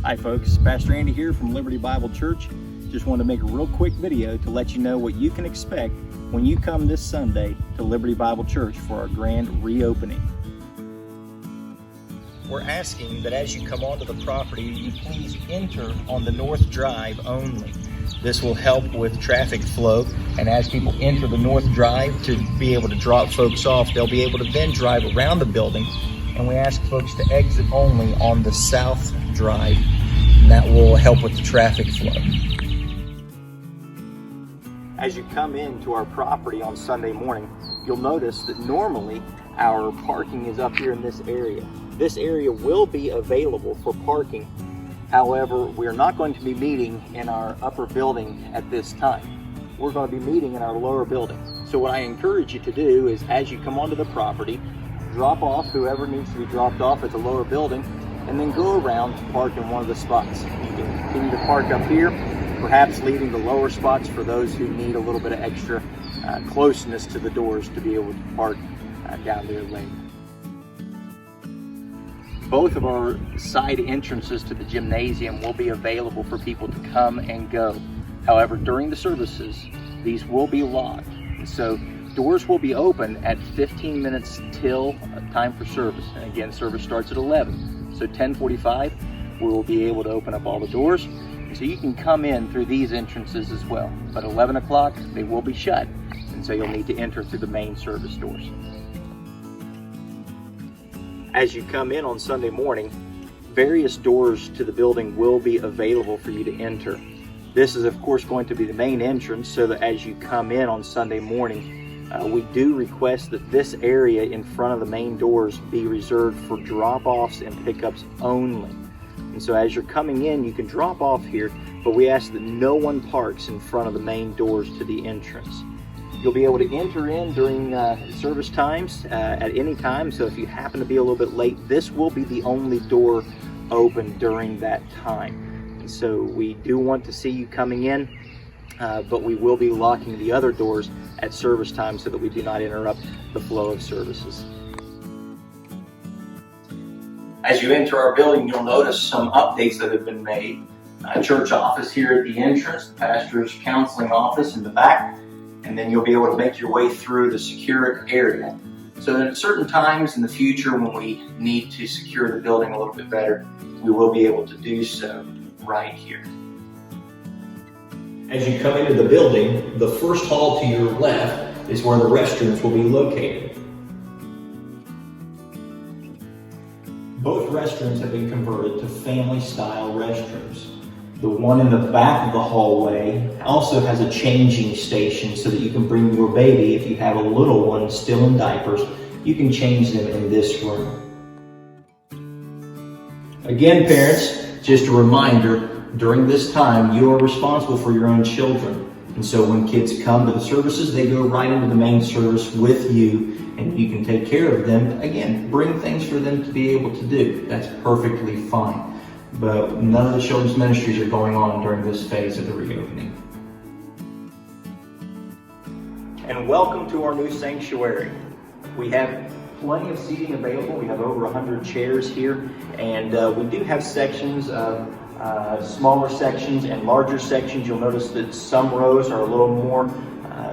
Hi folks, Pastor Andy here from Liberty Bible Church. Just wanted to make a real quick video to let you know what you can expect when you come this Sunday to Liberty Bible Church for our grand reopening. We're asking that as you come onto the property, you please enter on the North Drive only. This will help with traffic flow, and as people enter the North Drive to be able to drop folks off, they'll be able to then drive around the building, and we ask folks to exit only on the South Drive, and that will help with the traffic flow. As you come into our property on Sunday morning, you'll notice that normally our parking is up here in this area. This area will be available for parking. However, we're not going to be meeting in our upper building at this time. We're going to be meeting in our lower building. So what I encourage you to do is, as you come onto the property, drop off whoever needs to be dropped off at the lower building, and then go around to park in one of the spots. You can continue to park up here, perhaps leaving the lower spots for those who need a little bit of extra closeness to the doors to be able to park down their lane. Both of our side entrances to the gymnasium will be available for people to come and go. However, during the services, these will be locked. So doors will be open at 15 minutes till time for service. And again, service starts at 11. So 10:45, we will be able to open up all the doors. So you can come in through these entrances as well. But 11 o'clock, they will be shut. And so you'll need to enter through the main service doors. As you come in on Sunday morning, various doors to the building will be available for you to enter. This is of course going to be the main entrance, so that as you come in on Sunday morning, we do request that this area in front of the main doors be reserved for drop-offs and pickups only. And so as you're coming in, you can drop off here, but we ask that no one parks in front of the main doors to the entrance. You'll be able to enter in during service times at any time, so if you happen to be a little bit late, this will be the only door open during that time. And so we do want to see you coming in, but we will be locking the other doors at service time so that we do not interrupt the flow of services. As you enter our building, you'll notice some updates that have been made. Church office here at the entrance, the pastor's counseling office in the back, and then you'll be able to make your way through the secure area. So at certain times in the future when we need to secure the building a little bit better, we will be able to do so right here. As you come into the building, the first hall to your left is where the restrooms will be located. Both restrooms have been converted to family-style restrooms. The one in the back of the hallway also has a changing station so that you can bring your baby, if you have a little one still in diapers, you can change them in this room. Again, parents, just a reminder, during this time, you are responsible for your own children. And so when kids come to the services, they go right into the main service with you, and you can take care of them. Again, bring things for them to be able to do. That's perfectly fine. But none of the children's ministries are going on during this phase of the reopening. And welcome to our new sanctuary. We have plenty of seating available. We have over 100 chairs here, and we do have sections of smaller sections and larger sections. You'll notice that some rows are a little more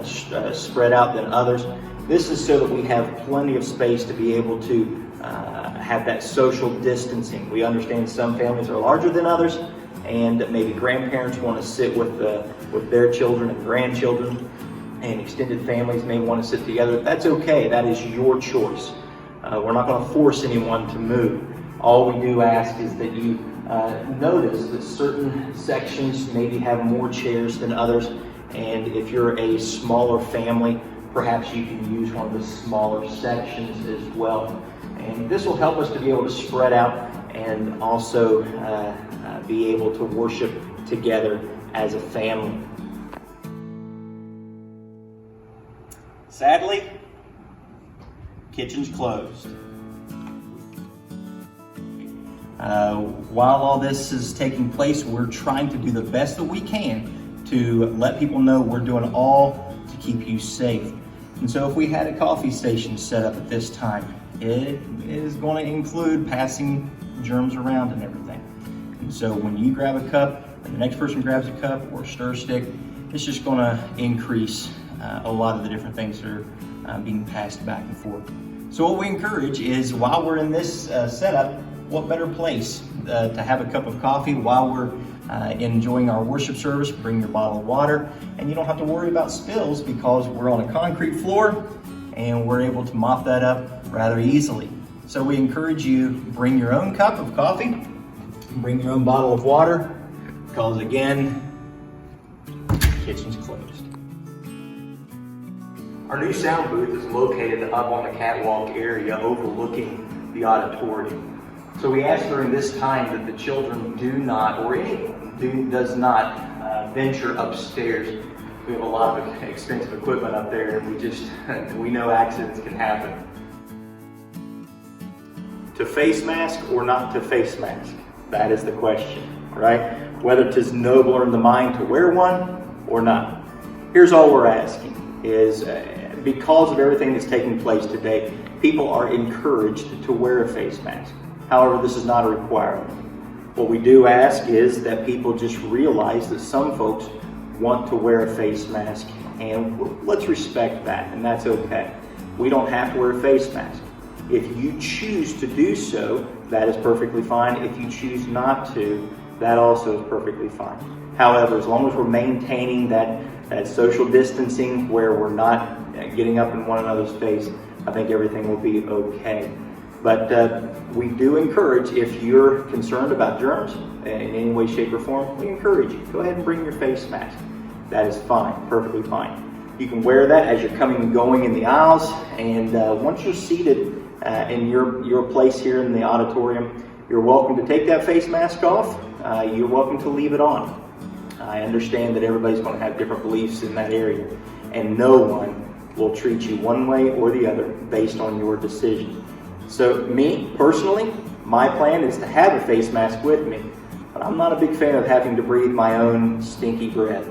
spread out than others. This is so that we have plenty of space to be able to have that social distancing. We understand some families are larger than others, and maybe grandparents want to sit with their children and grandchildren, and extended families may want to sit together. That's okay. That is your choice. We're not going to force anyone to move. All we do ask is that you notice that certain sections maybe have more chairs than others, and if you're a smaller family, perhaps you can use one of the smaller sections as well. And this will help us to be able to spread out and also be able to worship together as a family. Sadly, kitchen's closed. While all this is taking place, we're trying to do the best that we can to let people know we're doing all to keep you safe. And so if we had a coffee station set up at this time, it is going to include passing germs around and everything. And so when you grab a cup and the next person grabs a cup or a stir stick, it's just going to increase a lot of the different things that are being passed back and forth. So what we encourage is, while we're in this setup, what better place to have a cup of coffee while we're enjoying our worship service. Bring your bottle of water, and you don't have to worry about spills because we're on a concrete floor and we're able to mop that up rather easily. So we encourage you, bring your own cup of coffee, bring your own bottle of water, because again, the kitchen's closed. Our new sound booth is located up on the catwalk area overlooking the auditorium. So we ask during this time that the children do not, or anyone does not venture upstairs. We have a lot of expensive equipment up there, and we know accidents can happen. To face mask or not to face mask? That is the question, right? Whether 'tis nobler in the mind to wear one or not. Here's all we're asking is, because of everything that's taking place today, people are encouraged to wear a face mask. However, this is not a requirement. What we do ask is that people just realize that some folks want to wear a face mask, and let's respect that, and that's okay. We don't have to wear a face mask. If you choose to do so, that is perfectly fine. If you choose not to, that also is perfectly fine. However, as long as we're maintaining that social distancing where we're not getting up in one another's face, I think everything will be okay. But we do encourage, if you're concerned about germs in any way, shape, or form, we encourage you, go ahead and bring your face mask. That is fine, perfectly fine. You can wear that as you're coming and going in the aisles, and once you're seated in your place here in the auditorium, you're welcome to take that face mask off. You're welcome to leave it on. I understand that everybody's going to have different beliefs in that area, and no one will treat you one way or the other based on your decision. So me, personally, my plan is to have a face mask with me, but I'm not a big fan of having to breathe my own stinky breath.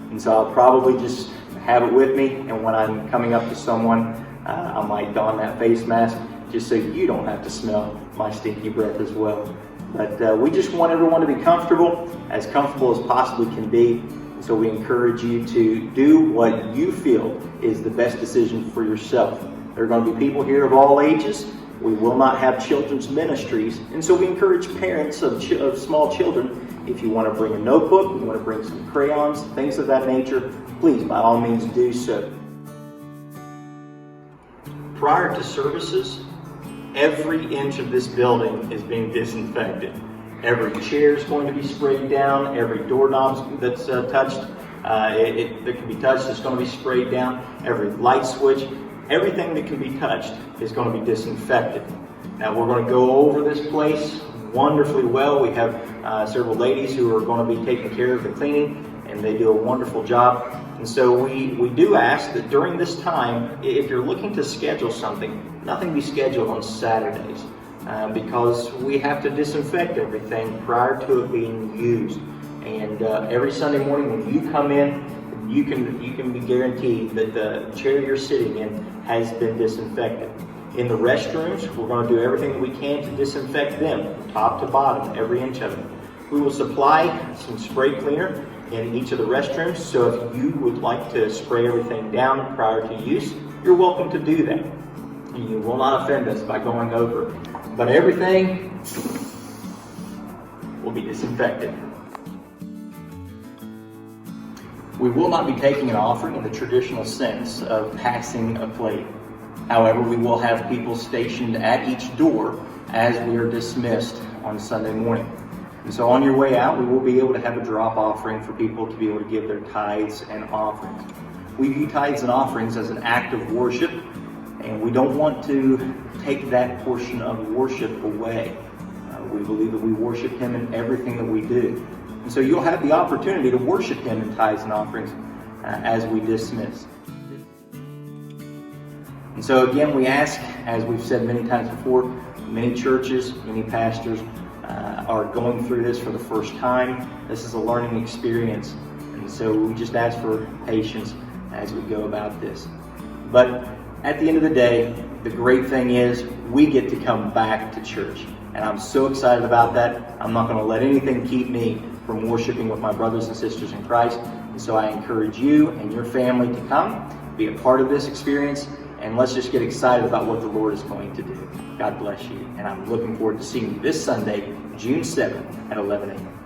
And so I'll probably just have it with me, and when I'm coming up to someone, I might don that face mask just so you don't have to smell my stinky breath as well. But we just want everyone to be comfortable as possibly can be. So we encourage you to do what you feel is the best decision for yourself. There are going to be people here of all ages. We will not have children's ministries, and so we encourage parents of small children, if you want to bring a notebook, you want to bring some crayons, things of that nature, please, by all means, do so. Prior to services, every inch of this building is being disinfected. Every chair is going to be sprayed down, every doorknob that's touched, that can be touched is going to be sprayed down, every light switch. Everything that can be touched is going to be disinfected. Now we're going to go over this place wonderfully well. We have several ladies who are going to be taking care of the cleaning, and they do a wonderful job. And so we do ask that during this time, if you're looking to schedule something, nothing be scheduled on Saturdays because we have to disinfect everything prior to it being used. And every Sunday morning when you come in, you can be guaranteed that the chair you're sitting in has been disinfected. In the restrooms, we're going to do everything that we can to disinfect them, top to bottom, every inch of them. We will supply some spray cleaner in each of the restrooms, so if you would like to spray everything down prior to use, you're welcome to do that. You will not offend us by going over, but everything will be disinfected. We will not be taking an offering in the traditional sense of passing a plate. However, we will have people stationed at each door as we are dismissed on Sunday morning. And so on your way out, we will be able to have a drop offering for people to be able to give their tithes and offerings. We view tithes and offerings as an act of worship, and we don't want to take that portion of worship away. We believe that we worship Him in everything that we do. And so you'll have the opportunity to worship Him in tithes and offerings as we dismiss. And so again, we ask, as we've said many times before, many churches, many pastors are going through this for the first time. This is a learning experience. And so we just ask for patience as we go about this. But at the end of the day, the great thing is we get to come back to church. and I'm so excited about that. I'm not going to let anything keep me from worshiping with my brothers and sisters in Christ. And so I encourage you and your family to come, be a part of this experience, and let's just get excited about what the Lord is going to do. God bless you, and I'm looking forward to seeing you this Sunday, June 7th at 11 a.m.